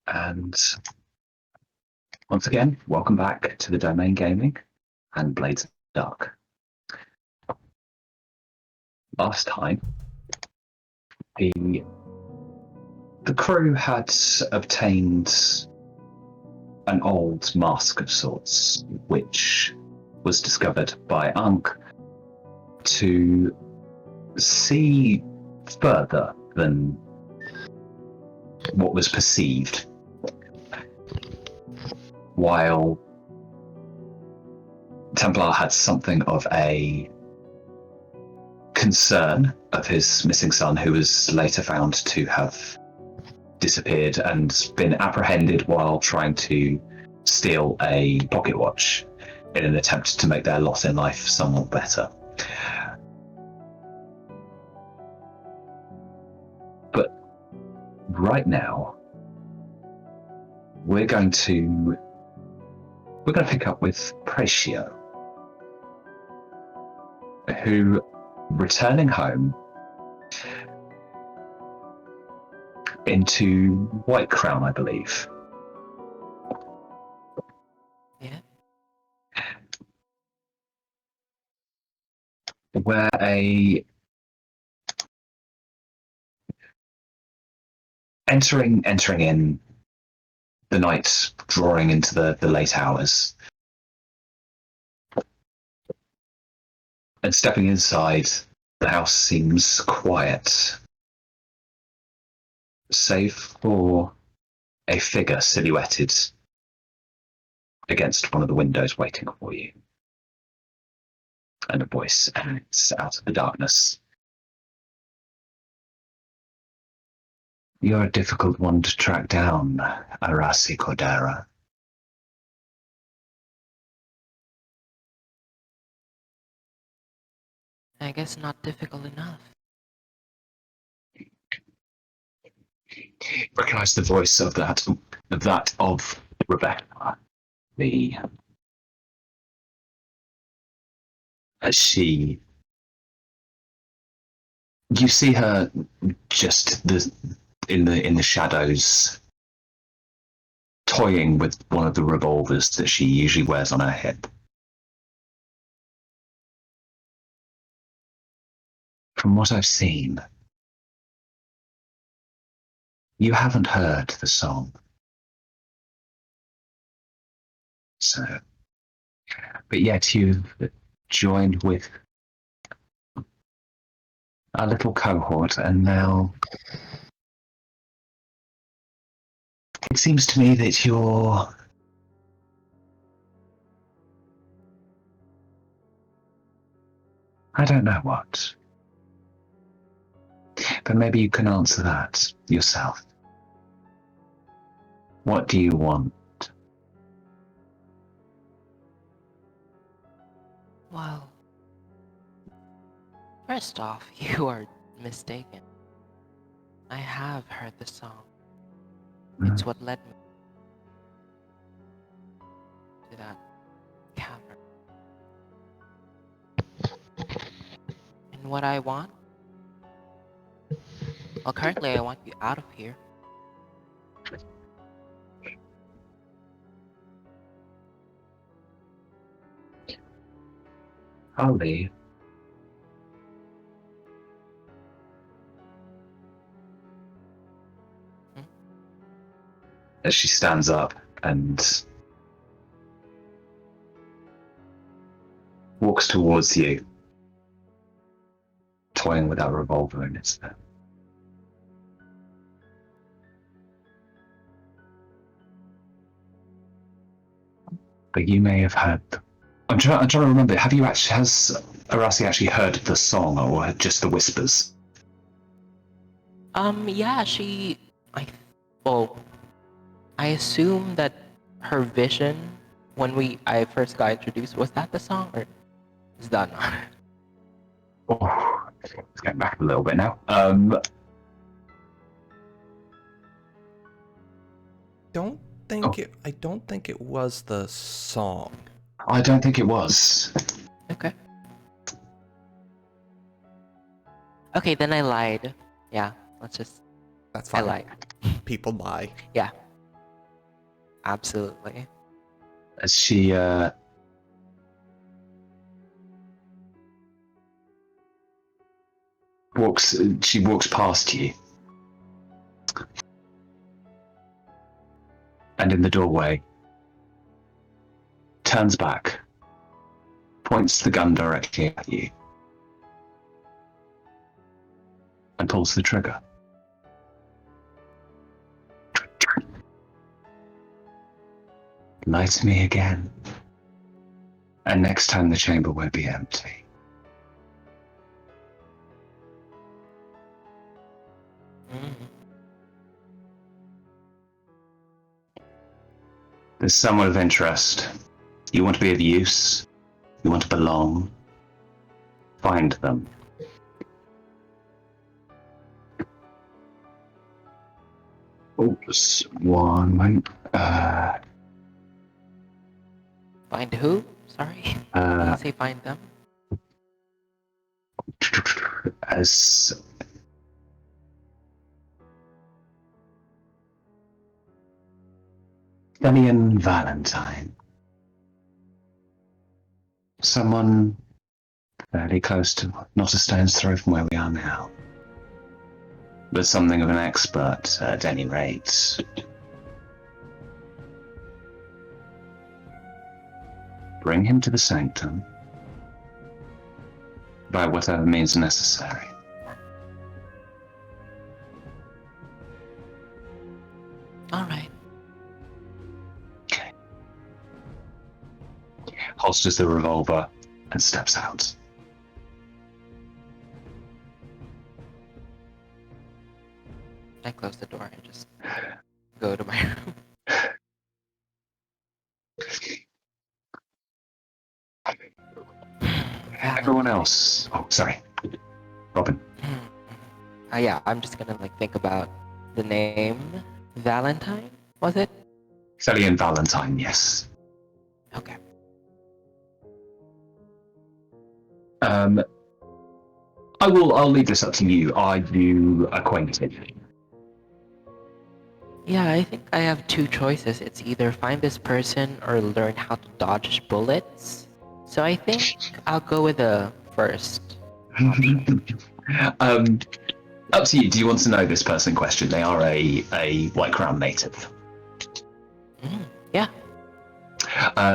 And once again, welcome back to the Domain Gaming and Blades of Dark. Last time, the crew had obtained an old mask of sorts, which was discovered by Ankh to see further than what was perceived, while Templar had something of a concern of his missing son, who was later found to have disappeared and been apprehended while trying to steal a pocket watch in an attempt to make their lot in life somewhat better. But right now, we're going to pick up with Praescio, who, returning home into White Crown, I believe. Yeah. Where entering in the night, drawing into the late hours, and stepping inside, the house seems quiet, save for a figure silhouetted against one of the windows waiting for you. And a voice emanates out of the darkness. You're a difficult one to track down, Arasi Cordera. I guess not difficult enough. Recognize the voice of that of Rebecca, as you see her just in the shadows, toying with one of the revolvers that she usually wears on her hip. From what I've seen, you haven't heard the song. So, but yet you've joined with a little cohort, and now it seems to me that you're I don't know what. But maybe you can answer that yourself. What do you want? Well, first off, you are mistaken. I have heard the song. It's what led me to that cavern. And what I want? Well, currently I want you out of here. I'll leave. As she stands up and walks towards you, toying with that revolver in its hand. But you may have heard. I'm trying to remember. Has Arasi actually heard the song, or just the whispers? Yeah, I assume that her vision when I first got introduced, was that the song, or is that not? Oh, let's get back a little bit now. I don't think it was the song. I don't think it was. Okay. Okay, then I lied. Yeah, let's just... That's fine. I lied. People lie. Yeah. Absolutely. As she walks past you, and in the doorway, turns back, points the gun directly at you, and pulls the trigger. Light me again, and next time the chamber won't be empty. Mm. There's someone of interest. You want to be of use. You want to belong. Find them. Oops, one moment. Find who? Sorry. Did you say find them? As Damian Valentine. Someone fairly close to, not a stone's throw from where we are now, but something of an expert at any rate. Bring him to the sanctum by whatever means necessary. All right. Okay. Holsters the revolver and steps out. I close the door and just go to my room. Everyone else. Oh, sorry. Robin. Yeah, I'm just gonna think about the name. Valentine, was it? Damian Valentine, yes. Okay. I'll leave this up to you. Are you acquainted? Yeah, I think I have two choices. It's either find this person or learn how to dodge bullets. So I think I'll go with the first option. Up to you. Do you want to know this person in question? They are a White Crown native. Yeah.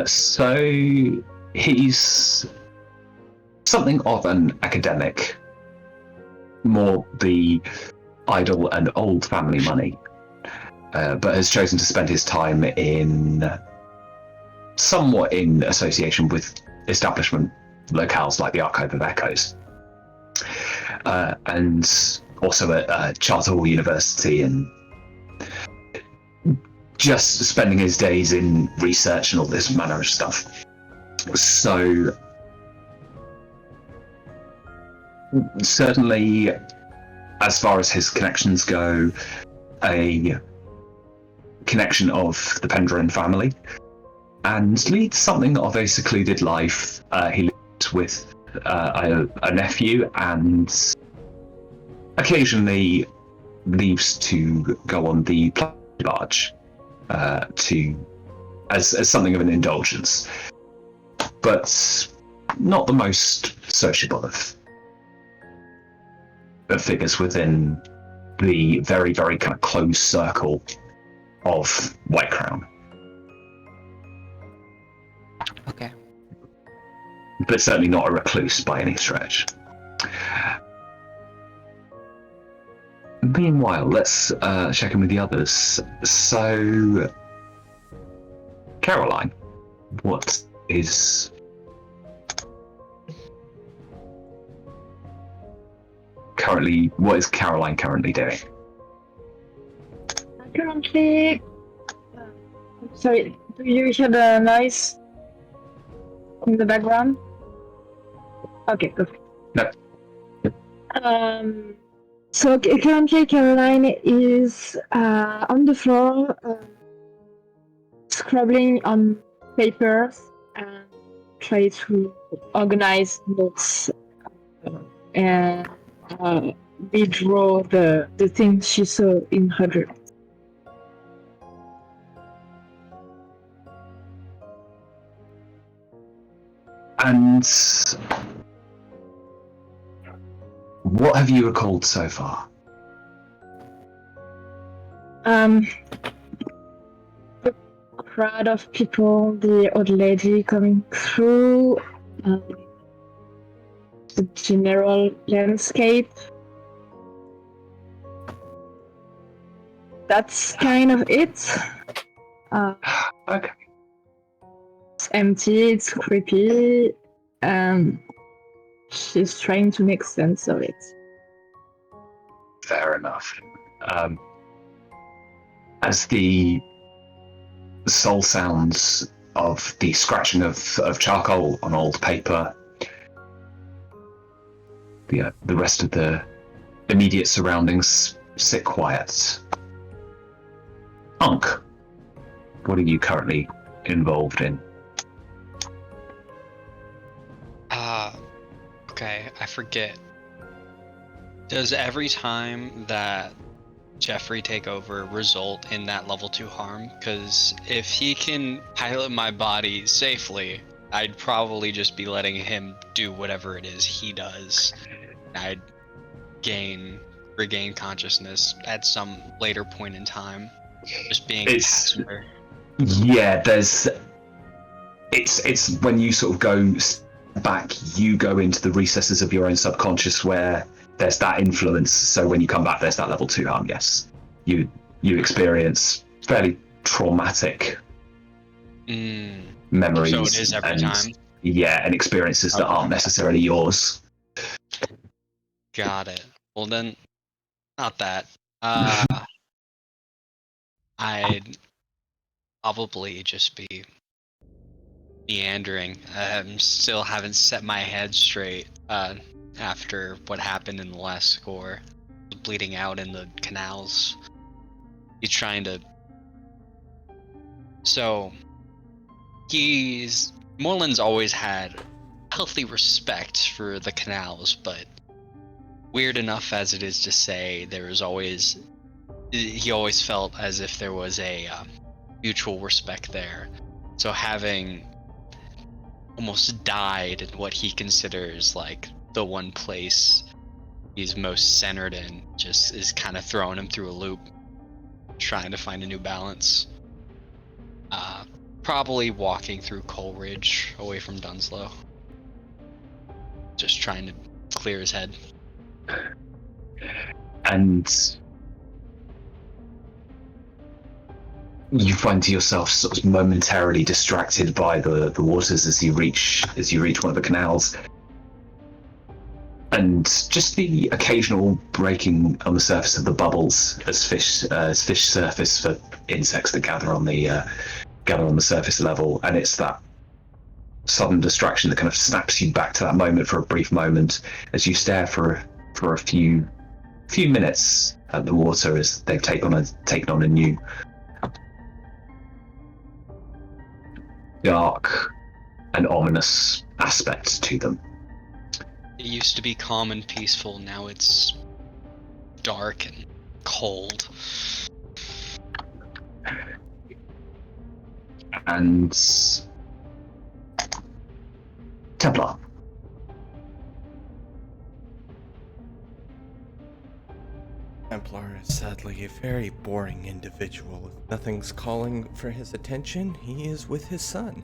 So he's something of an academic, more the idle and old family money, but has chosen to spend his time somewhat in association with establishment locales like the Archive of Echoes, and also at Charterhall University, and just spending his days in research and all this manner of stuff. So certainly, as far as his connections go, a connection of the Pendragon family, and leads something of a secluded life. He lives with a nephew, and occasionally leaves to go on the barge as something of an indulgence, but not the most sociable of figures within the very, very kind of closed circle of White Crown. Okay. But certainly not a recluse by any stretch. Meanwhile, let's check in with the others. So, Caroline, what is Caroline currently doing? Currently, sorry, do you hear the noise in the background? Okay, perfect. No. So currently Caroline is on the floor, scribbling on papers and try to organize notes and redraw the things she saw in her dream. And what have you recalled so far? The crowd of people, the old lady coming through, the general landscape. That's kind of it. Okay. It's empty, it's creepy, and she's trying to make sense of it. Fair enough. As the soul sounds of the scratching of charcoal on old paper, the rest of the immediate surroundings sit quiet. Ankh, what are you currently involved in? Okay, I forget. Does every time that Jeffrey take over result in that level 2 harm? Because if he can pilot my body safely, I'd probably just be letting him do whatever it is he does. I'd regain consciousness at some later point in time, just being a passenger. Yeah, it's when you sort of go back, you go into the recesses of your own subconscious where there's that influence. So when you come back, there's that level 2 harm. Yes, you experience fairly traumatic memories. So it is every time. Yeah, and experiences that aren't necessarily yours. Got it. Well then, not that. I'd probably just be meandering. Still haven't set my head straight after what happened in the last score. Bleeding out in the canals. He's trying to... So, Moreland's always had healthy respect for the canals, but weird enough as it is to say, he always felt as if there was a mutual respect there. So having almost died in what he considers like the one place he's most centered in just is kind of throwing him through a loop, trying to find a new balance. Probably walking through Coleridge away from Dunslow, just trying to clear his head. And you find yourself sort of momentarily distracted by the waters as you reach one of the canals, and just the occasional breaking on the surface of the bubbles as fish surface for insects that gather on the surface level, and it's that sudden distraction that kind of snaps you back to that moment for a brief moment as you stare for a few minutes at the water as they've taken on a new dark and ominous aspect to them. It used to be calm and peaceful, now it's dark and cold. And Templar. Templar is sadly a very boring individual. If nothing's calling for his attention, he is with his son.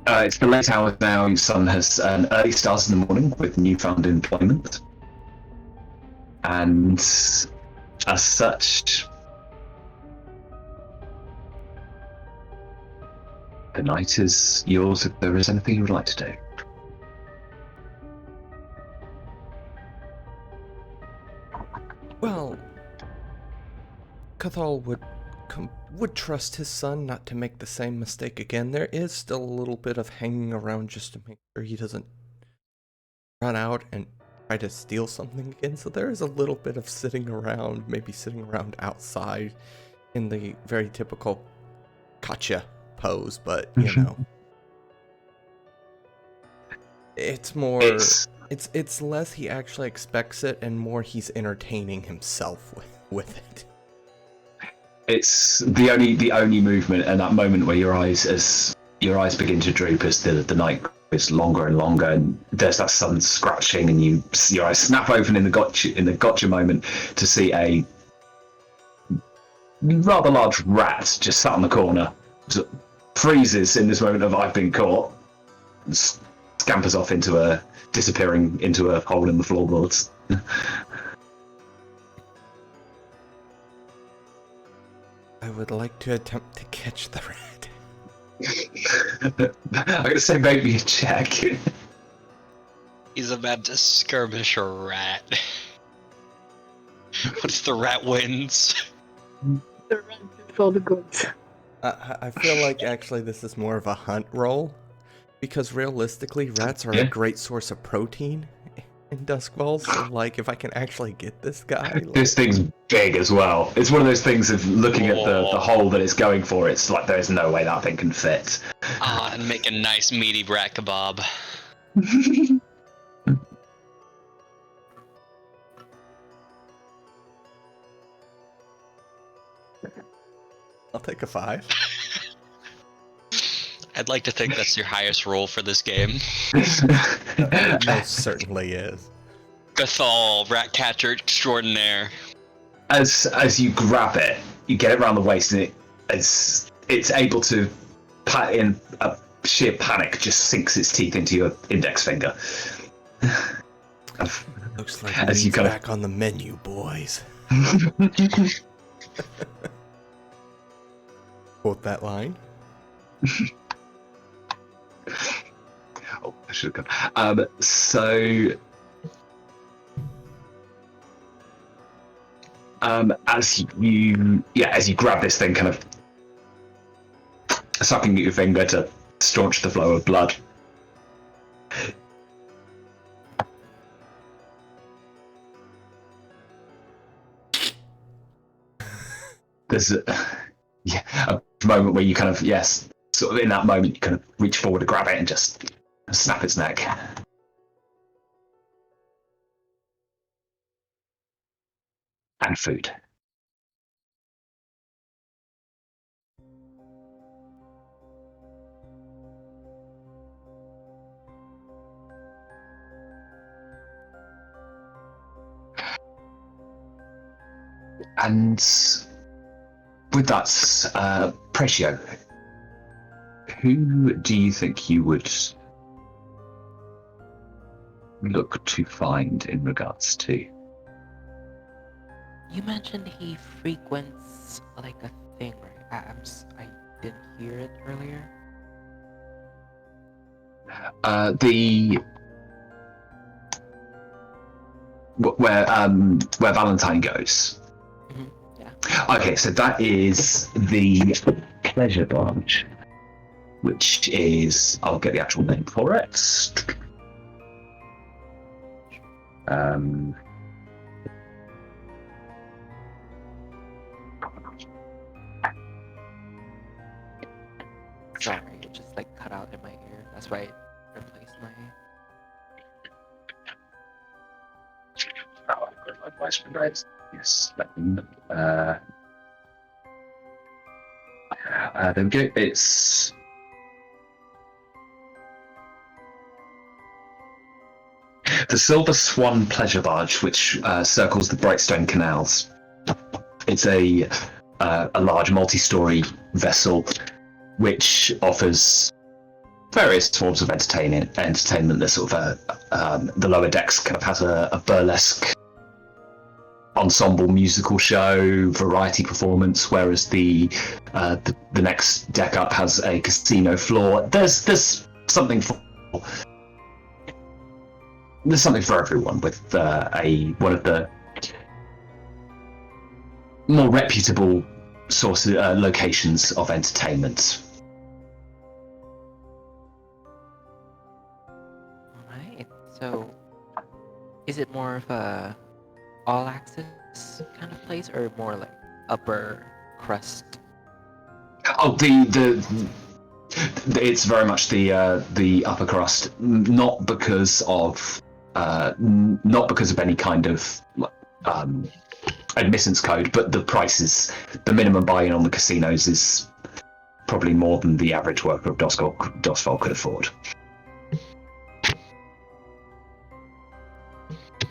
It's the late hours now. Your son has an early start in the morning with newfound employment. And as such, the night is yours if there is anything you would like to do. Well, Cathal would trust his son not to make the same mistake again. There is still a little bit of hanging around just to make sure he doesn't run out and try to steal something again. So there is a little bit of sitting around, maybe sitting around outside in the very typical gotcha pose, but you know. It's more it's less he actually expects it and more he's entertaining himself with it. It's the only movement and that moment where your eyes, as your eyes begin to droop as the night is longer and longer, and there's that sun scratching, and your eyes snap open in the gotcha moment to see a rather large rat just sat on the corner, freezes in this moment of I've been caught, scampers off disappearing into a hole in the floorboards. I would like to attempt to catch the rat. I'm gonna say maybe a check. He's about to skirmish a rat. What if the rat wins? The run for the goods. I feel like actually this is more of a hunt roll, because realistically rats are a great source of protein in Dusk Balls, so like if I can actually get this guy... Like... This thing's big as well. It's one of those things of looking at the hole that it's going for, it's like there's no way that thing can fit. And make a nice meaty rat kebab. I'll take a 5. I'd like to think that's your highest roll for this game. It most certainly is. Gathal, rat catcher extraordinaire. As you grab it, you get it around the waist, and it's able to, in a sheer panic, just sinks its teeth into your index finger. Looks like as you back on the menu, boys. Quote that line. Oh, I should have gone. As you grab this thing, kind of sucking at your finger to staunch the flow of blood. There's a moment where you kind of, sort of in that moment, you kind of reach forward to grab it and just snap its neck. And food. And with that, Praescio, who do you think you would look to find in regards to? You mentioned he frequents like a thing, right? I didn't hear it earlier. Where Valentine goes. Mm-hmm. Yeah. Okay, so that is the Pleasure Barge, which is, I'll get the actual name for it. Sorry, it just like cut out in my ear. That's why I replaced my. Oh, I've got advice from guys. Yes, let me. There we go. It's the Silver Swan Pleasure Barge, which circles the Brightstone Canals. It's a large multi-story vessel which offers various forms of entertainment. The sort of the lower decks kind of has a burlesque ensemble musical show, variety performance, whereas the next deck up has a casino floor. There's something for everyone with one of the more reputable locations of entertainment. Alright, so is it more of a all-access kind of place, or more like upper crust? Oh, it's very much the upper crust, not because of any kind of admittance code, but the prices, the minimum buy-in on the casinos is probably more than the average worker of Dosval could afford.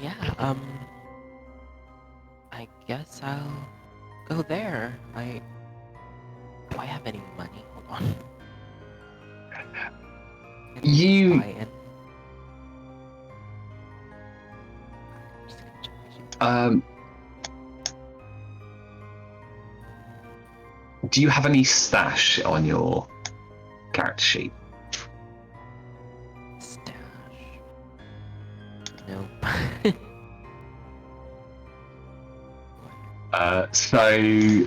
Yeah, I guess I'll go there. Do I have any money? Hold on. Can I You- buy in? Just gonna check my sheet. Do you have any stash on your character sheet? Stash. Nope. So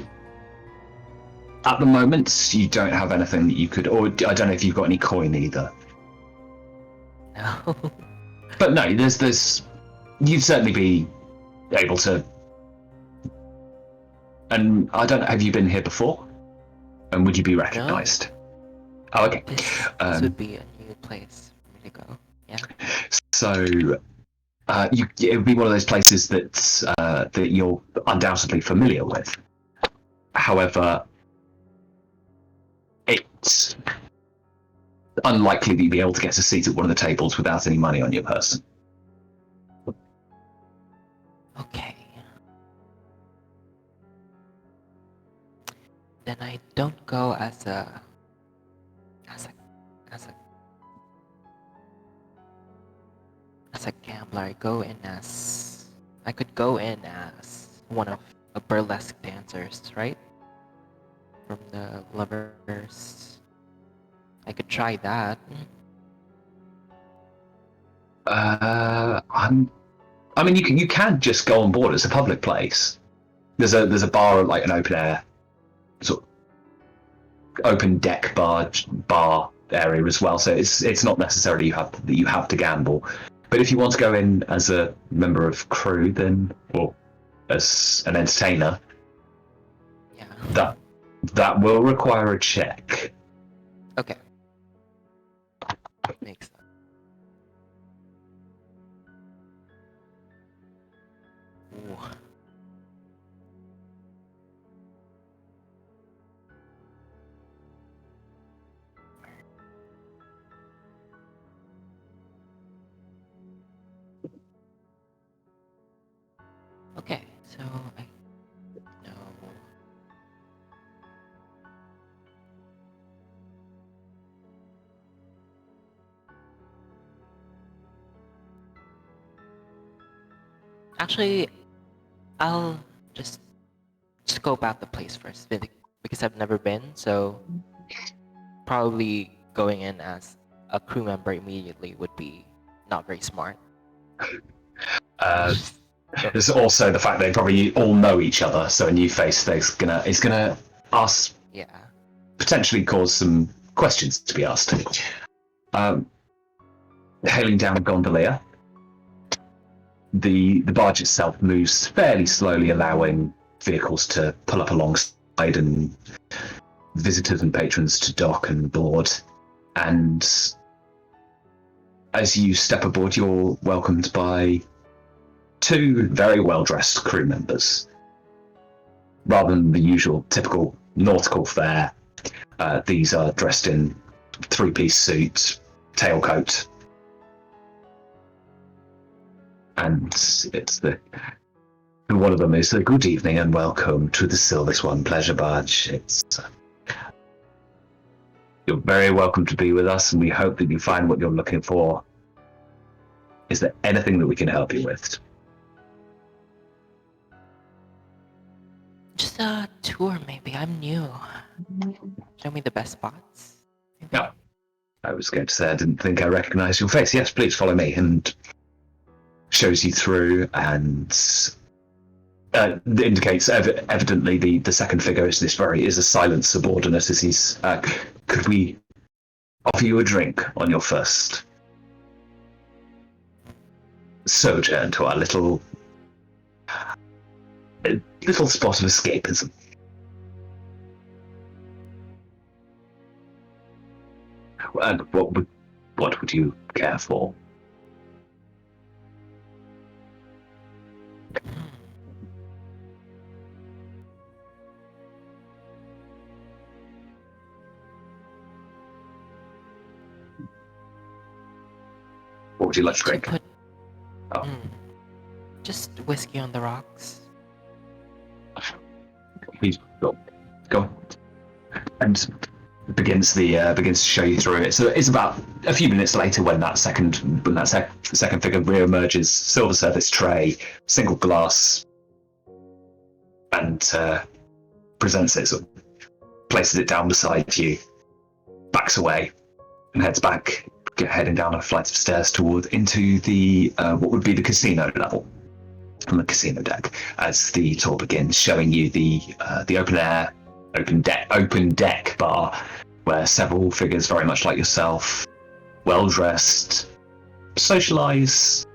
at the moment, you don't have anything that you could, or I don't know if you've got any coin either. No. But no, there's you'd certainly be able to. And I don't know, have you been here before? And would you be recognised? Oh, okay. This would be a new place for me to go. Yeah. So it would be one of those places that you're undoubtedly familiar with. However, it's unlikely that you'd be able to get a seat at one of the tables without any money on your person. Okay. Then I don't go as a gambler. I could go in as one of a burlesque dancers, right? From the lovers. I could try that. I mean, you can just go on board. It's a public place. There's a bar, like an open air, sort of open deck bar area as well. So it's not necessarily you have to gamble. But if you want to go in as a member of crew, then, or as an entertainer, Yeah. that will require a check. Okay. Makes sense. Ooh. Okay, so I know. Actually, I'll just scope out the place first because I've never been, so probably going in as a crew member immediately would be not very smart. There's also the fact they probably all know each other, so a new face is gonna ask, Yeah. potentially cause some questions to be asked. Hailing down a gondolier, the barge itself moves fairly slowly, allowing vehicles to pull up alongside and visitors and patrons to dock and board. And as you step aboard, you're welcomed by two very well-dressed crew members. Rather than the usual typical nautical fare, these are dressed in three-piece suits, tailcoat, and it's one of them is a good evening and welcome to the Silver Swan Pleasure Barge. You're very welcome to be with us, and we hope that you find what you're looking for. Is there anything that we can help you with? Just a tour, maybe. I'm new. Show me the best spots. Maybe. No. I was going to say I didn't think I recognised your face. Yes, please follow me, and shows you through, and indicates evidently the second figure is a silent subordinate. As he's, could we offer you a drink on your first sojourn to our little spot of escapism? And what would you care for? What would you like to drink? Put, Oh. just whiskey on the rocks. Please go on. And begins to show you through it. So it's about a few minutes later when that second figure reemerges, silver service tray, single glass, and presents it, sort of places it down beside you, backs away, and heads back, heading down a flight of stairs into the what would be the casino level, on the casino deck, as the tour begins, showing you the open deck bar, where several figures very much like yourself, well dressed, socialise,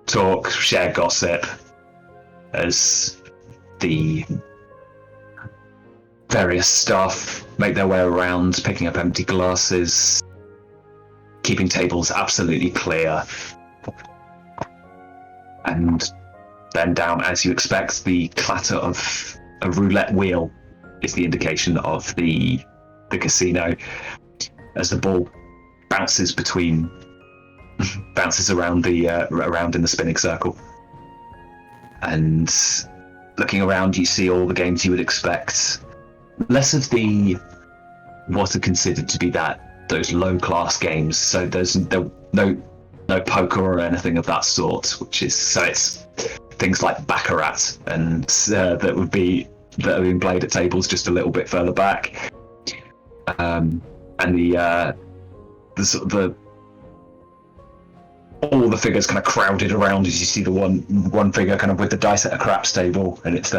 talk, share gossip, as the various staff make their way around, picking up empty glasses, keeping tables absolutely clear. And then down, as you expect, the clatter of a roulette wheel is the indication of the casino, as the ball bounces around in the spinning circle. And looking around, you see all the games you would expect. Less of what are considered to be those low class games. So there's no poker or anything of that sort. It's things like Baccarat and that have been played at tables just a little bit further back. And all the figures kind of crowded around as you see the one figure kind of with the dice at a craps table, and it's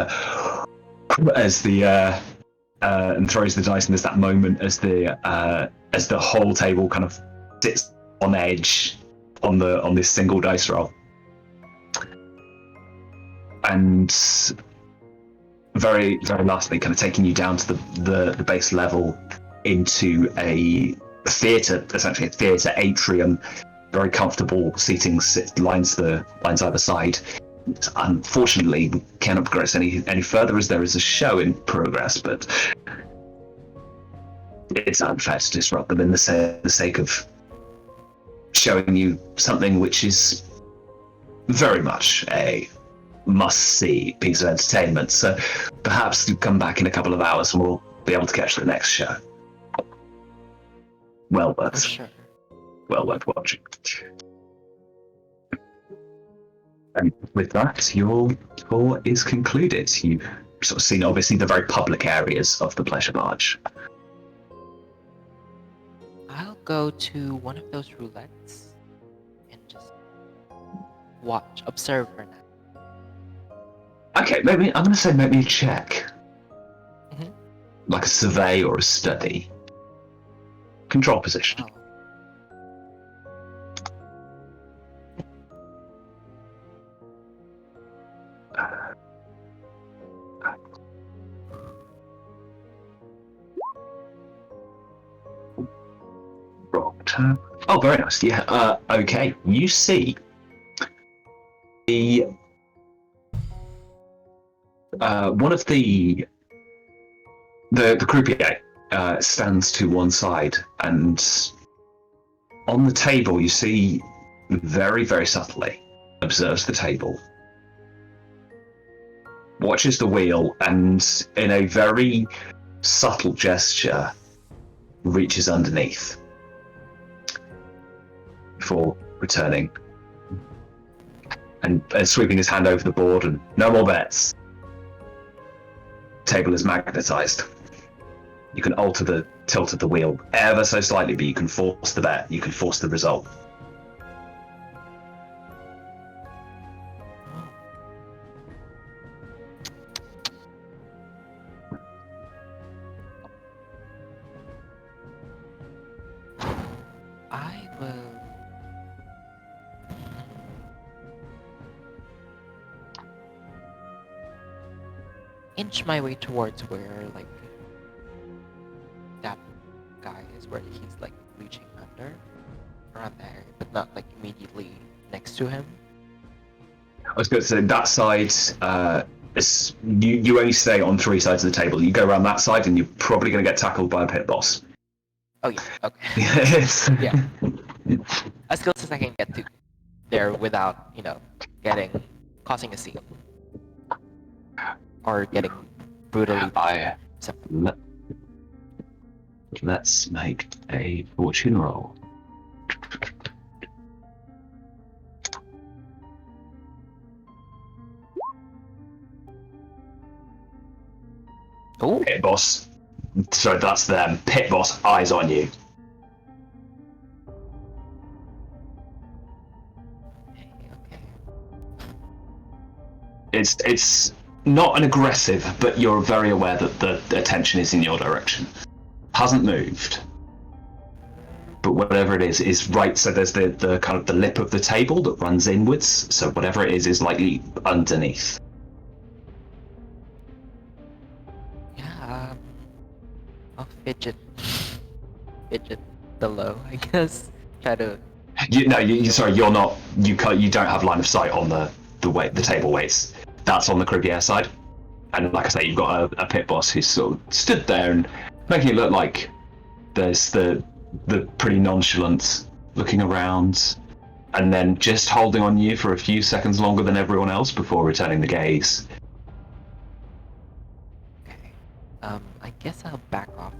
and throws the dice, and there's that moment as the whole table kind of sits on edge on this single dice roll. And very, very lastly, kind of taking you down to the base level into a theatre, essentially a theatre atrium, very comfortable seating lines either side. Unfortunately, we cannot progress any further as there is a show in progress, but it's unfair to disrupt them in the sake of showing you something which is very much a must-see piece of entertainment. So perhaps you come back in a couple of hours and we'll be able to catch the next show. Well worth watching. And with that, your tour is concluded. You've sort of seen, obviously, the very public areas of the Pleasure Barge. I'll go to one of those roulettes and just observe for now. Okay, I'm going to say make me a check. Mm-hmm. Like a survey or a study. Control position. Oh. Oh, very nice. Yeah. Okay. You see the one of the croupier stands to one side, and on the table you see very, very subtly observes the table, watches the wheel, and in a very subtle gesture reaches underneath before returning and sweeping his hand over the board, and no more bets. Table is magnetized. You can alter the tilt of the wheel ever so slightly, but you can force the bet, you can force the result. I will inch my way towards where, like, that guy is, where he's, like, reaching under, around there, but not, like, immediately next to him. I was going to say, that side, you only stay on three sides of the table. You go around that side and you're probably going to get tackled by a pit boss. Oh yeah, okay. Yes. Yeah. As close as I can get to there without, causing a scene or getting brutally. Let's make a fortune roll. Oh, Pit boss. So that's them. Pit boss, eyes on you. okay. It's not an aggressive, but you're very aware that the attention is in your direction. Hasn't moved. But whatever it is right. So there's the kind of the lip of the table that runs inwards. So whatever it is likely underneath. Yeah, I'll fidget below, I guess. Try to. Sorry, you're not. You don't have line of sight on the table weights. That's on the croupier side. And like I say, you've got a pit boss who's sort of stood there and making it look like there's the pretty nonchalant looking around, and then just holding on you for a few seconds longer than everyone else before returning the gaze. Okay. I guess I'll back off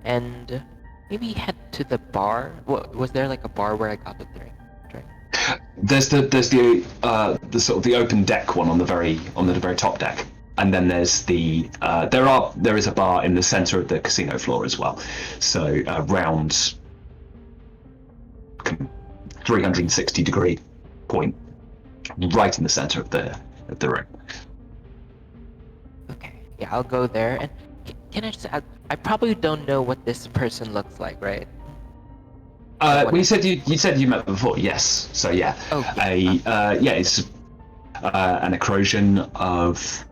and maybe head to the bar. Was there like a bar where I got the drink? There's the sort of the open deck one on the very top deck, and then there's there is a bar in the center of the casino floor as well. So round 360-degree point, right in the center of the room. Okay. Yeah, I'll go there. And can I just? I probably don't know what this person looks like, right? Well, you said you met before, yes. So yeah, Oh, it's an accrosion of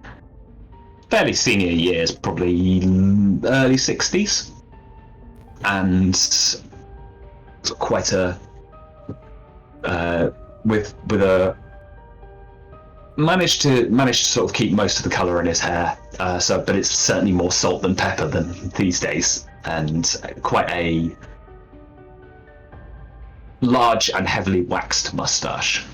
fairly senior years, probably early 60s, and quite a with a managed to sort of keep most of the colour in his hair. But it's certainly more salt than pepper than these days, and quite a large and heavily waxed moustache.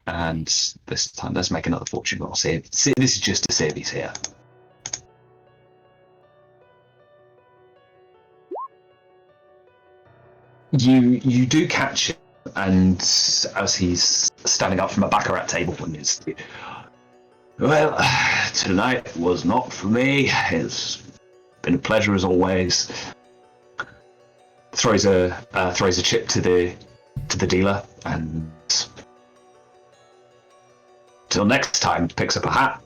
And this time, let's make another fortune roll. See, this is just to see if he's here. You do catch him, and as he's standing up from a baccarat table, and is, well, tonight was not for me. It's been a pleasure as always. Throws a chip to the dealer, and till next time, picks up a hat,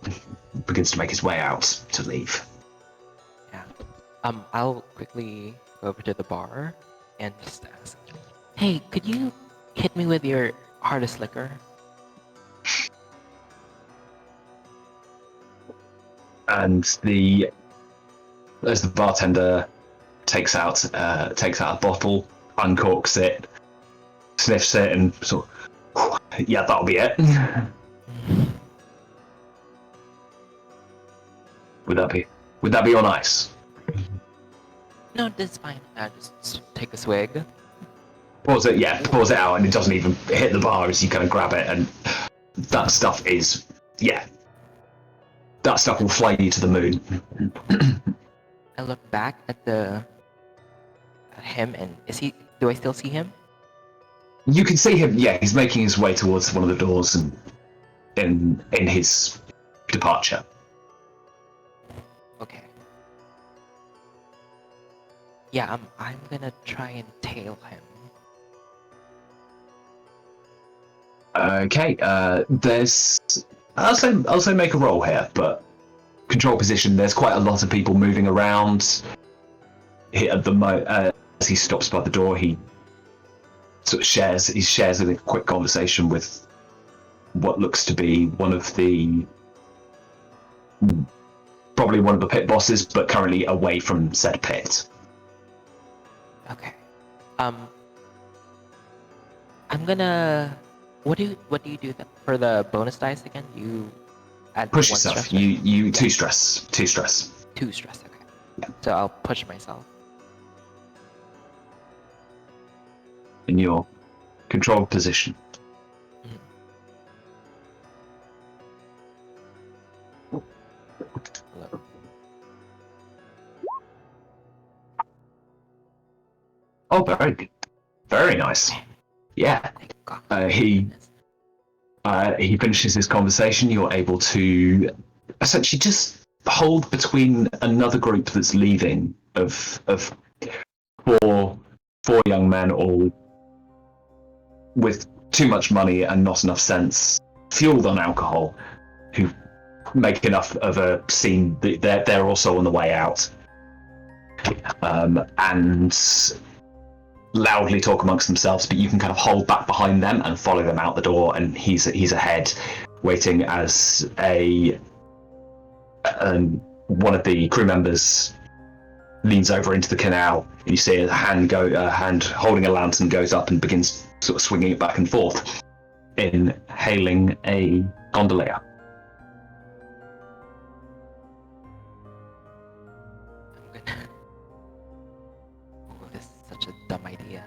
begins to make his way out to leave. Yeah. I'll quickly go over to the bar and just ask, "Hey, could you hit me with your hardest liquor?" And as the bartender takes out a bottle, uncorks it, sniffs it, and sort of, yeah, that'll be it. Would that be on ice? No, that's fine. I'll just take a swig. Pours it out, and it doesn't even hit the bar as you kind of grab it, and that stuff will fly you to the moon. I look back at him, and do I still see him? You can see him, yeah, he's making his way towards one of the doors and in his departure. Okay. Yeah, I'm gonna try and tail him. Okay, I'll say make a roll here, but control position. There's quite a lot of people moving around. As he stops by the door, he sort of shares a quick conversation with what looks to be probably one of the pit bosses, but currently away from said pit. Okay. I'm gonna. What do you do for the bonus dice again? You add Push one yourself. stress, right? You two stress. 2 stress. Okay. Yeah. So I'll push myself. in your controlled position. Hello. Oh, very good. Very nice. Yeah. Thank God. He finishes his conversation. You're able to essentially just hold between another group that's leaving of four young men, all with too much money and not enough sense, fueled on alcohol, who make enough of a scene that they're also on the way out, and loudly talk amongst themselves, but you can kind of hold back behind them and follow them out the door, and he's ahead, waiting as one of the crew members leans over into the canal, and you see a hand holding a lantern goes up and begins sort of swinging it back and forth, inhaling a gondolier. Oh, this is such a dumb idea.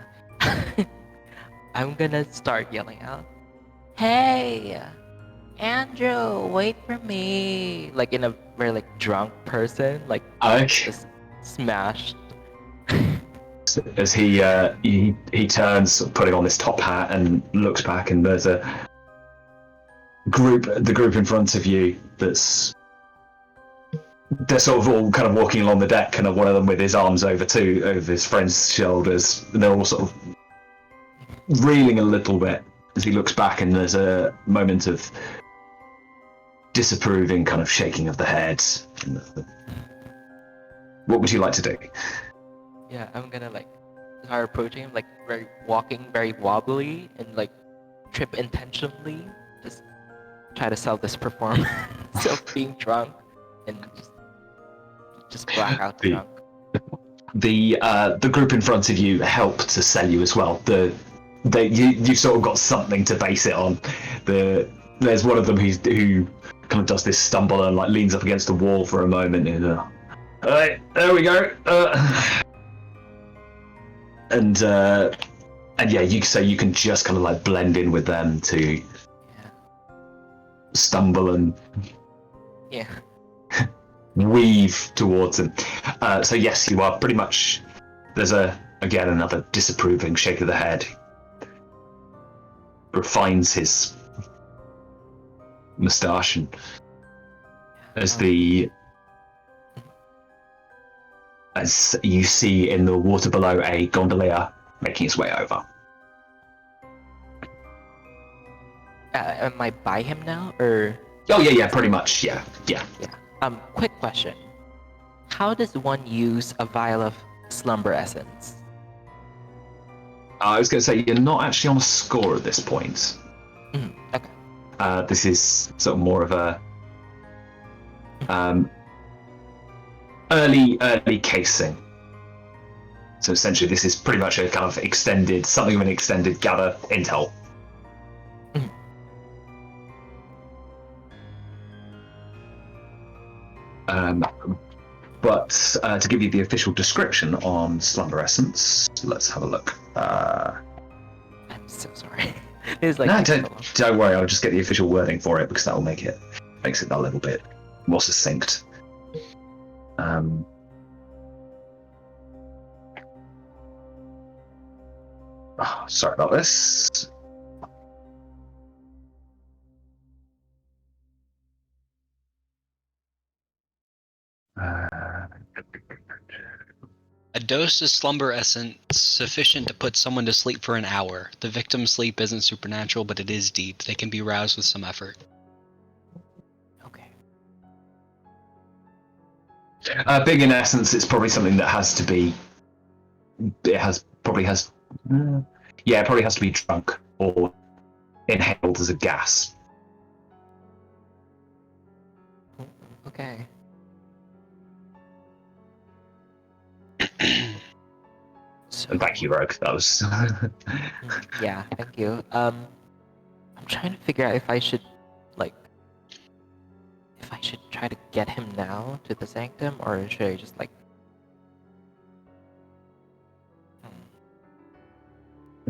I'm gonna start yelling out, "Hey, Andrew, wait for me!" Like in a very like drunk person, like Okay. just smashed. As he turns, putting on this top hat, and looks back, and there's the group in front of you they're sort of all kind of walking along the deck, kind of one of them with his arms over his friend's shoulders, and they're all sort of reeling a little bit as he looks back, and there's a moment of disapproving kind of shaking of the head. What would you like to do? Yeah, I'm gonna like start approaching him, like walking very wobbly and like trip intentionally. Just try to sell this performance of being drunk and just black out drunk. The group in front of you help to sell you as well. You sort of got something to base it on. There's one of them who kind of does this stumble and like leans up against the wall for a moment, and all right, there we go. And yeah, you can just kind of like blend in with them to stumble and weave towards them. So yes, you are pretty much. There's again another disapproving shake of the head. Refines his moustache, and as you see in the water below a gondolier making its way over. Am I by him now, or? Oh yeah, pretty much, yeah. Quick question. How does one use a vial of slumber essence? I was going to say, you're not actually on a score at this point. Okay. This is sort of more of a early casing. So essentially, this is pretty much a kind of something of an extended gather intel. But to give you the official description on slumber essence, let's have a look. I'm so sorry. It's like No, don't worry. I'll just get the makes that will makes it a little bit more succinct. Sorry about this. A dose of slumber essence sufficient to put someone to sleep for an hour. The victim's sleep isn't supernatural, but it is deep. They can be roused with some effort. Okay. Big in essence, it's probably something that has to be. It probably has to be drunk or inhaled as a gas. Okay. And thank you, Rogue. That was. Yeah, thank you. I'm trying to figure out if I should try to get him now to the sanctum, or should I just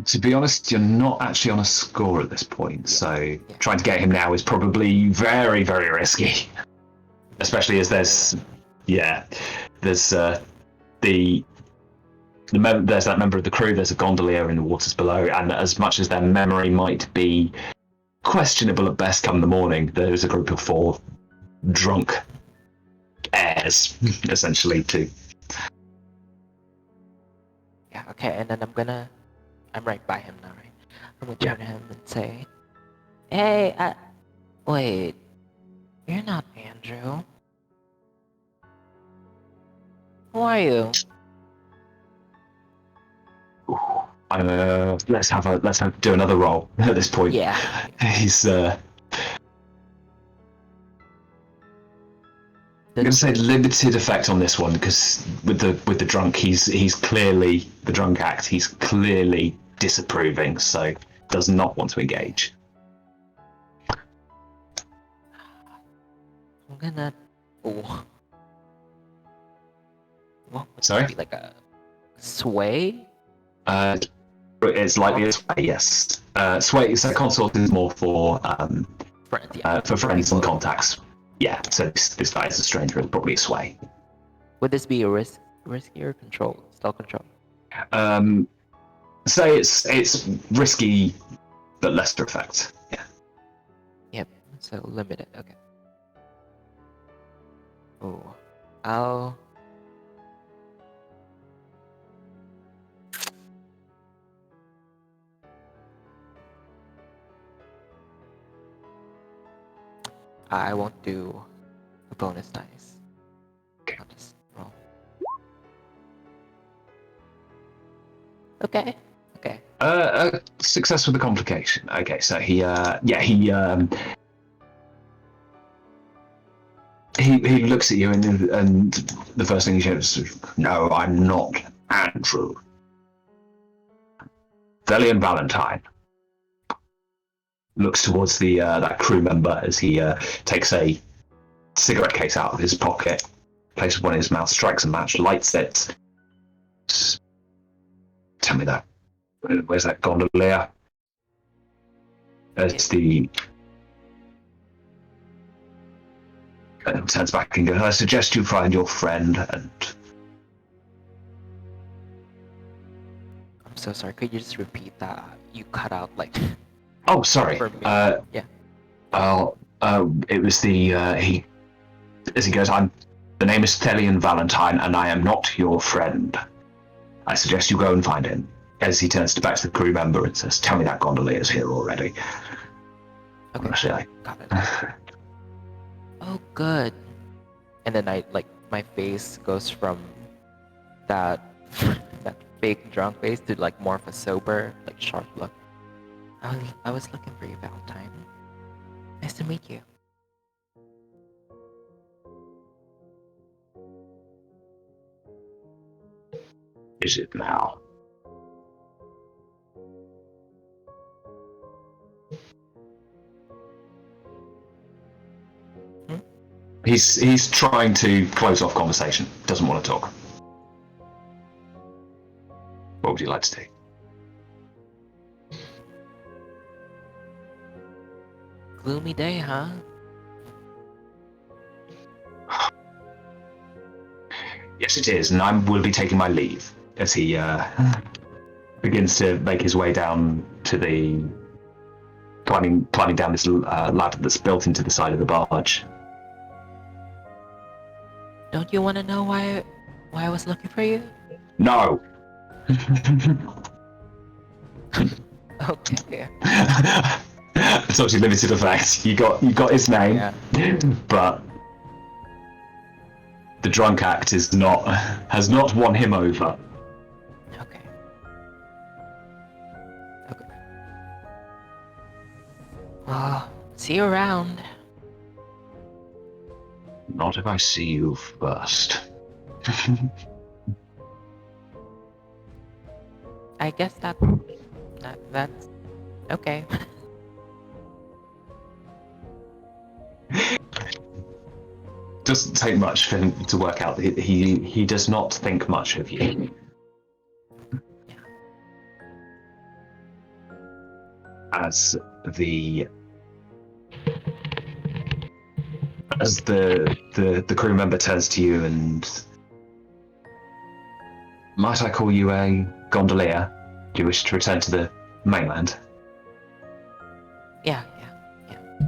To be honest, you're not actually on a score at this point, so trying to get him now is probably very, very risky. Especially as there's there's there's that member of the crew, there's a gondolier in the waters below, and as much as their memory might be questionable at best come the morning, there's a group of 4 drunk heirs, essentially, too. Yeah, okay, and then I'm right by him now, right? I'm gonna turn to him and say, hey, wait, you're not Andrew. Who are you? Let's do another roll at this point. Yeah. He's I'm gonna say limited effect on this one because with the drunk, he's clearly the drunk act. He's clearly disapproving, so does not want to engage. I'm gonna. Oh. What would Sorry? it be, like a sway? It's likely a sway, yes. Sway. So consort is more for for friends and contacts. Yeah. So this guy is a stranger. It's probably a sway. Would this be a risky or control? Stealth control. Say it's risky, but lesser effect. Yeah. Yep. So limited. Okay. Oh, I won't do a bonus dice. Okay. I'll just roll. Okay. Success with a complication. Okay, so he looks at you and the first thing he says, "No, I'm not Andrew. Velian Valentine." Looks towards the that crew member as he takes a cigarette case out of his pocket, places one in his mouth, strikes a match, lights it. Tell me that. Where's that gondolier? As the turns back and goes, I suggest you find your friend and. I'm so sorry. Could you just repeat that? You cut out like. Oh, sorry. For me. Yeah. It was he. As he goes, the name is Thelian Valentine, and I am not your friend. I suggest you go and find him. As he turns back to the crew member and says, "Tell me that gondolier's here already." Okay. Got it. Oh, good. And then my face goes from that fake drunk face to like more of a sober, like sharp look. I was looking for you, Valentine. Nice to meet you. Is it now? He's trying to close off conversation. Doesn't want to talk. What would you like to do? Gloomy day, huh? Yes, it is, and I will be taking my leave as he begins to make his way down to the climbing down this ladder that's built into the side of the barge. Don't you want to know why I was looking for you? No. Okay. It's obviously limited effect. You got his name, but the drunk act has not won him over. Okay. Well, see you around. Not if I see you first. I guess that's okay. Doesn't take much for him to work out. He does not think much of you. as the crew member turns to you and, might I call you a gondolier? Do you wish to return to the mainland? Yeah,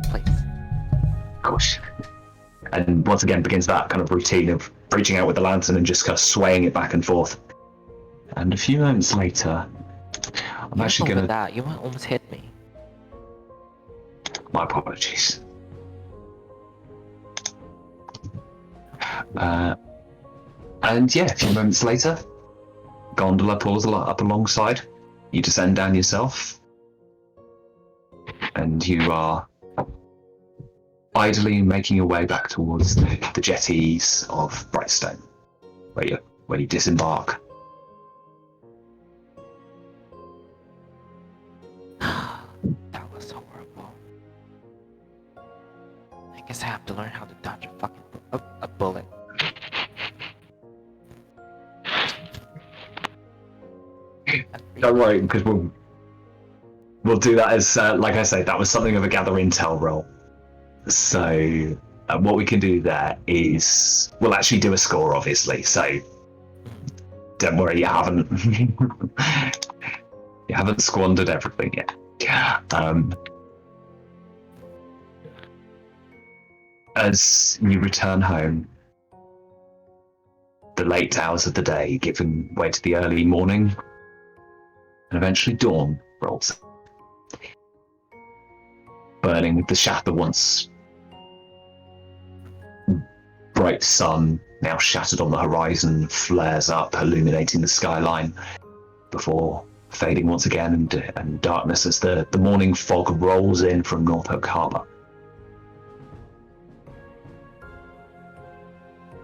please. Of course. And once again begins that kind of routine of reaching out with the lantern and just kind of swaying it back and forth. And a few moments later, I'm actually Careful gonna. with that. You might almost hit me. My apologies. And yeah, a few moments later, gondola pulls up alongside. You descend down yourself, and you are idly making your way back towards the jetties of Brightstone, where you disembark. That was horrible. I guess I have to learn how to dodge a fucking a bullet. Don't worry, because we'll do that as like I say, that was something of a gather intel roll. So what we can do there is we'll actually do a score, obviously. So don't worry, you haven't squandered everything yet. As you return home, the late hours of the day giving way to the early morning, and eventually dawn rolls. Burning with the once bright sun, now shattered on the horizon, flares up, illuminating the skyline before fading once again and darkness as the morning fog rolls in from Norfolk Harbour.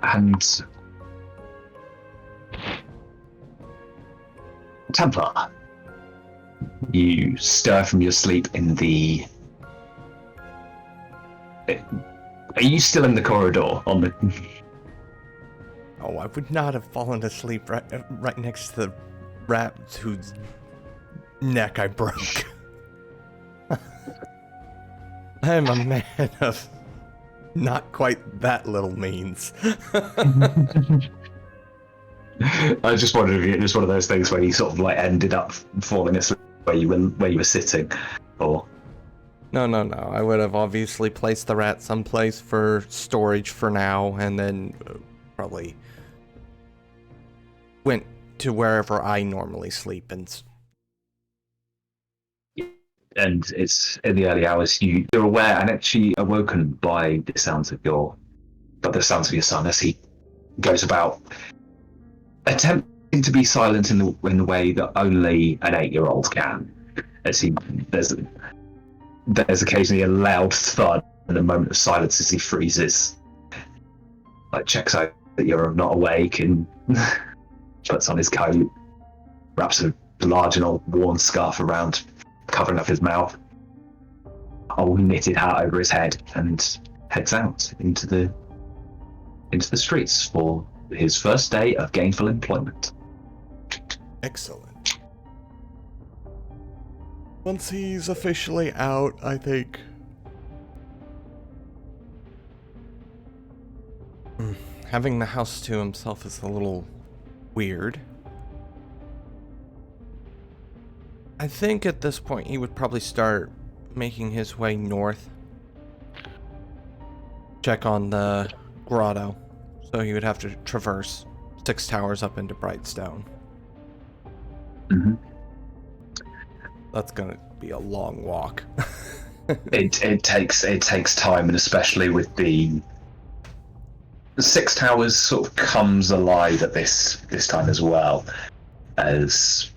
And Templar, you stir from your sleep in the... Are you still in the corridor on the... Oh, I would not have fallen asleep right next to the rat whose neck I broke. I'm a man of not quite that little means. I just wondered if it was one of those things where you sort of like ended up falling asleep where you were sitting, or... No. I would have obviously placed the rat someplace for storage for now, and then probably went to wherever I normally sleep. And it's in the early hours. You're aware and actually awoken by the sounds of your son as he goes about attempting to be silent in the way that only an 8-year-old can. As there's occasionally a loud thud and a moment of silence as he freezes, like checks out that you're not awake, and puts on his coat, wraps a large and old worn scarf around, covering up his mouth, old knitted hat over his head, and heads out into the streets for his first day of gainful employment. excellent. Once he's officially out, I think having the house to himself is a little weird. I think at this point he would probably start making his way north. Check on the grotto. So he would have to traverse 6 towers up into Brightstone. Mm-hmm. That's gonna be a long walk. It takes time, and especially with the 6 towers sort of comes alive at this time as well, as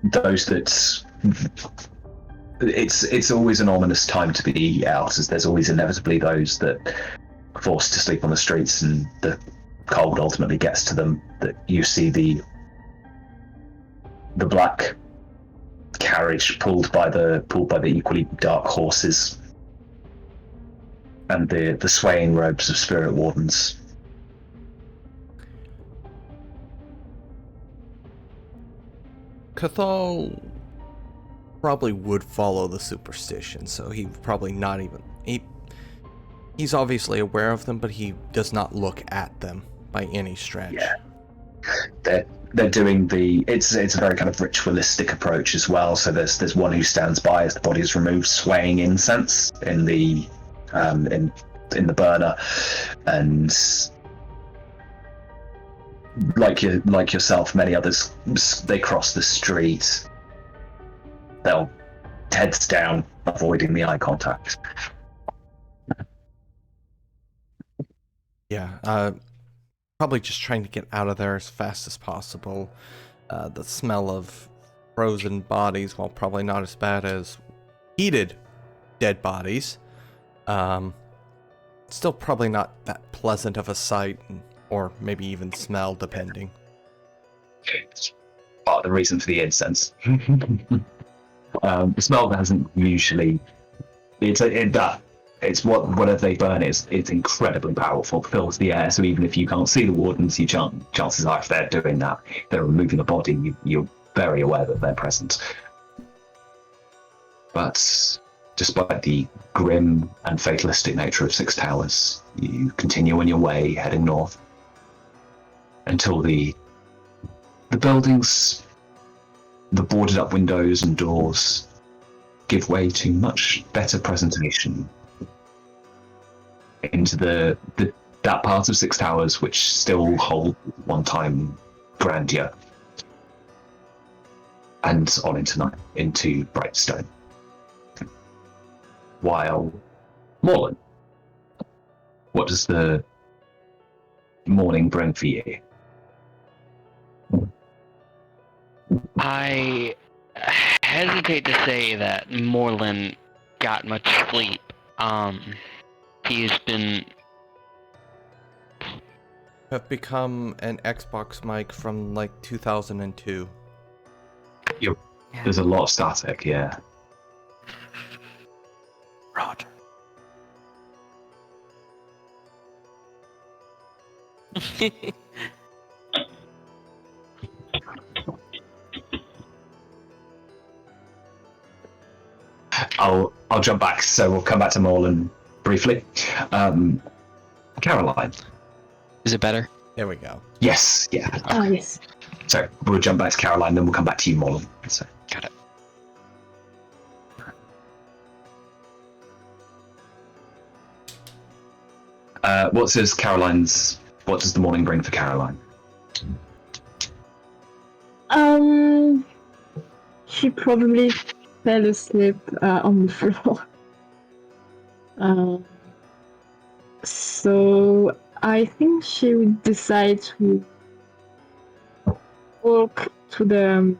those that it's always an ominous time to be out, as there's always inevitably those that are forced to sleep on the streets, and the cold ultimately gets to them. That you see the black carriage pulled by the equally dark horses, and the swaying robes of spirit wardens. Cathal probably would follow the superstition, so he would probably not even... He's obviously aware of them, but he does not look at them by any stretch. Yeah. They're doing it's a very kind of ritualistic approach as well. So there's one who stands by as the body is removed, swaying incense in the in the burner, and like yourself, many others, they cross the street. They'll heads down, avoiding the eye contact. Yeah, probably just trying to get out of there as fast as possible. The smell of frozen bodies, while probably not as bad as heated dead bodies, still probably not that pleasant of a sight, or maybe even smell, depending. It's part of the reason for the incense. The smell hasn't usually. It's whatever they burn is. It's incredibly powerful, fills the air. So even if you can't see the wardens, chances are if they're doing that, they're removing a body. You're very aware that they're present. But despite the grim and fatalistic nature of Six Towers, you continue on your way, heading north, until the buildings, the boarded up windows and doors, give way to much better presentation into that part of Six Towers which still hold one-time grandeur, and on into Brightstone. While Morlin, what does the morning bring for you? I hesitate to say that Morlin got much sleep. He's been... Have become an Xbox mic from like 2002. There's a lot of static, yeah. Roger. I'll jump back, so we'll come back to Morlin briefly. Caroline. Is it better? There we go. Yes, yeah. Oh, yes. So we'll jump back to Caroline, then we'll come back to you, Morlin. So. Got it. What does the morning bring for Caroline? She probably fell asleep on the floor. So I think she would decide to walk to the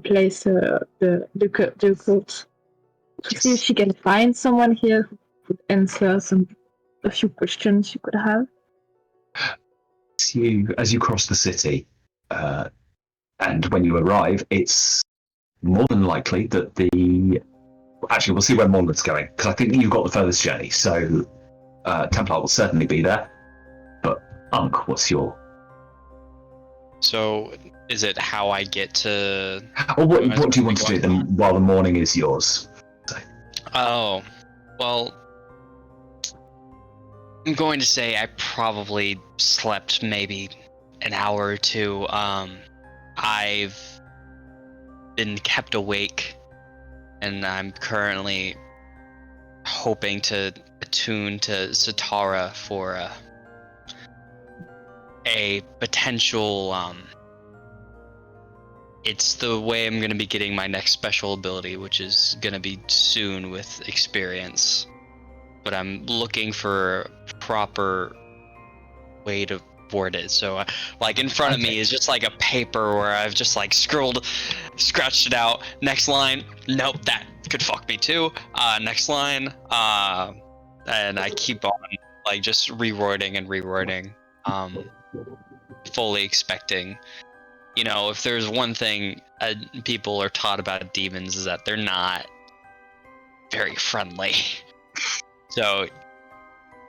place, the court, to see if she can find someone here who could answer a few questions she could have. As you cross the city, and when you arrive, it's more than likely that actually, we'll see where Morland's going, because I think you've got the furthest journey, so Templar will certainly be there. But Ankh, what's your... So, is it how I get to... Or what do you want to do then while the morning is yours? Oh, well, I'm going to say I probably slept maybe an hour or two. I've been kept awake, and I'm currently hoping to attune to Satara for a potential, it's the way I'm going to be getting my next special ability, which is going to be soon with experience. But I'm looking for a proper way to word it. So, like, in front of me is just like a paper where I've just like scratched it out. Next line, nope, that could fuck me too. Next line, and I keep on like just rewording and rewording, fully expecting. You know, if there's one thing people are taught about demons, is that they're not very friendly. So,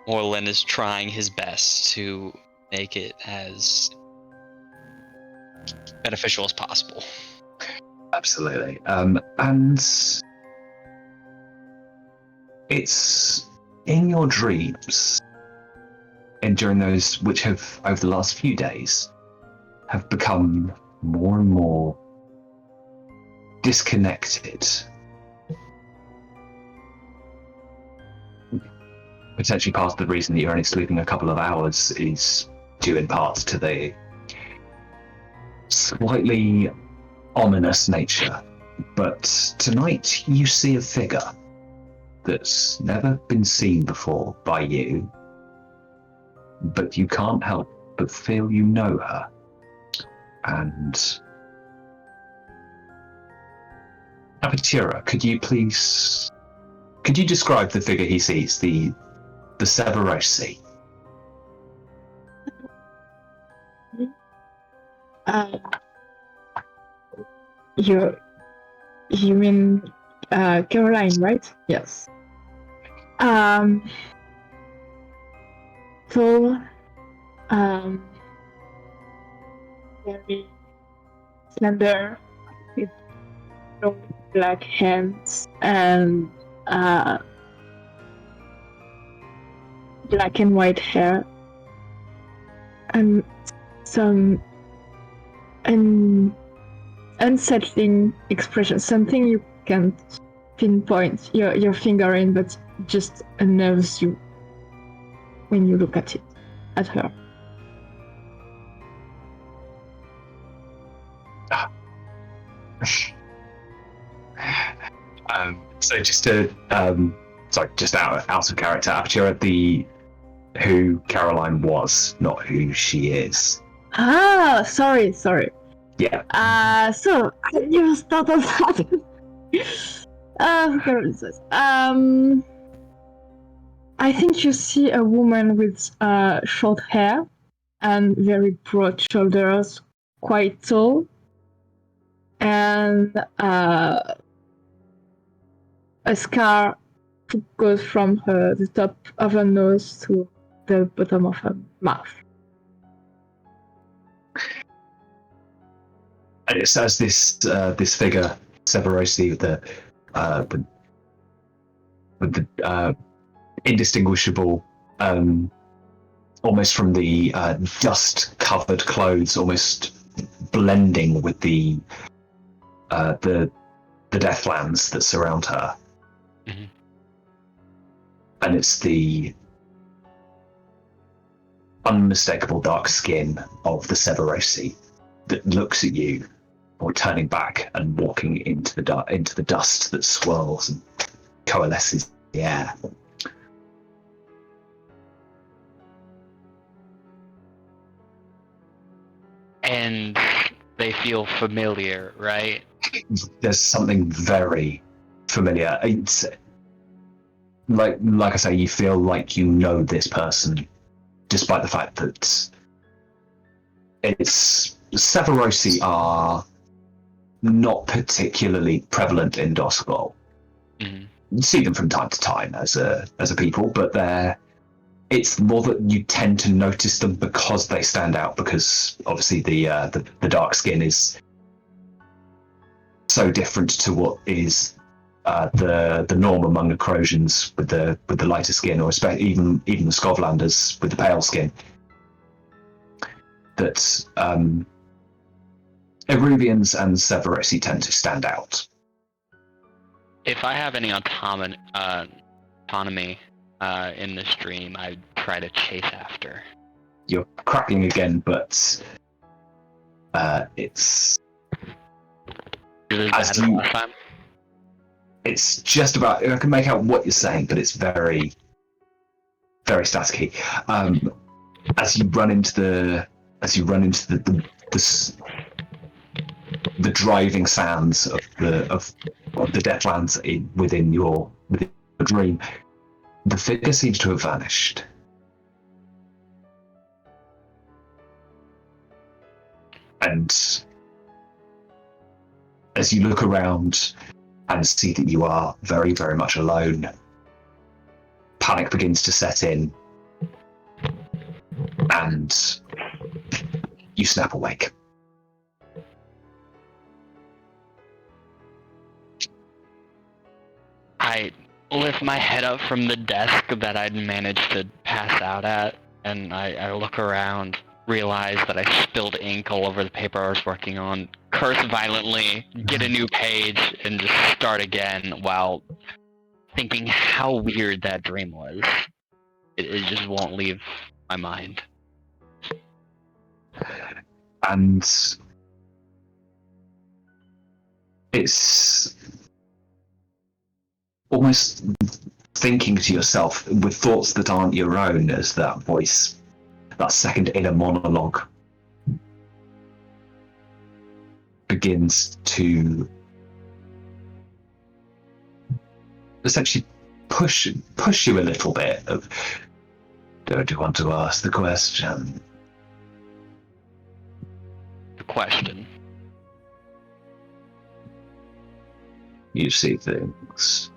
Morlin is trying his best to make it as beneficial as possible. Absolutely. And it's in your dreams, and during those which have, over the last few days, have become more and more disconnected. Potentially part of the reason that you're only sleeping a couple of hours is due in part to the slightly ominous nature. But tonight you see a figure that's never been seen before by you, but you can't help but feel you know her. And Apatura, could you describe the figure he sees, the Severosi? You mean Caroline, right? Yes. Tall, very slender, with long black hands and black and white hair, and some unsettling expression, something you can't pinpoint your finger in, but just unnerves you when you look at her. So just to just out of character, Apatura, who Caroline was, not who she is. Ah, sorry. Yeah. So you started that. Caroline says, I think you see a woman with short hair and very broad shoulders, quite tall, and a scar goes from the top of her nose to the bottom of her mouth. And it says this figure, Severosi, with the indistinguishable, almost from the dust-covered clothes, almost blending with the deathlands that surround her. Mm-hmm. And it's the unmistakable dark skin of the Severosi that looks at you, or turning back and walking into the dust that swirls and coalesces in the air. And they feel familiar, right? There's something very familiar. It's like I say, you feel like you know this person, despite the fact that Severosi are not particularly prevalent in Dusk. Mm-hmm. You see them from time to time as a people, but it's more that you tend to notice them because they stand out, because obviously the dark skin is so different to what is the norm among Necrosians with the lighter skin, or even the Skovlanders with the pale skin. That Eruvians and Severosi tend to stand out. If I have any autonomy in this dream, I'd try to chase after. You're crackling again, but it's As last time. It's just about. I can make out what you're saying, but it's very, very staticky. As you run into the driving sands of the Deathlands within your dream, the figure seems to have vanished. And as you look around and see that you are very, very much alone, panic begins to set in, and you snap awake. lift my head up from the desk that I'd managed to pass out at, and I look around, realize that I spilled ink all over the paper I was working on, curse violently, get a new page, and just start again while thinking how weird that dream was. It just won't leave my mind. And it's almost thinking to yourself with thoughts that aren't your own as that voice, that second inner monologue, begins to essentially push you a little bit of, don't you want to ask the question? The question. You see things.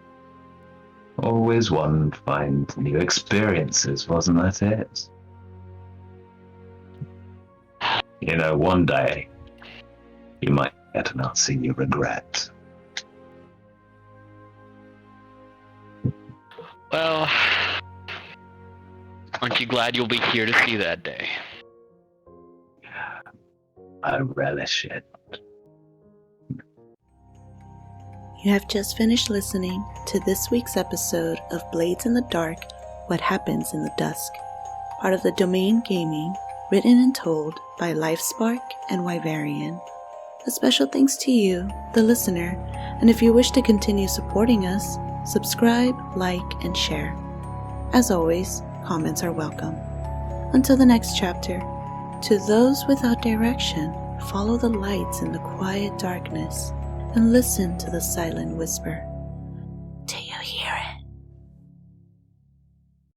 Always one find new experiences, wasn't that it? You know, one day, you might get an answer you regret. Well, aren't you glad you'll be here to see that day? I relish it. You have just finished listening to this week's episode of Blades in the Dark, What Happens in the Dusk, part of the Domain Gaming, written and told by Livespark and Wyverian. A special thanks to you, the listener, and if you wish to continue supporting us, subscribe, like, and share. As always, comments are welcome. Until the next chapter, to those without direction, follow the lights in the quiet darkness and listen to the silent whisper. Do you hear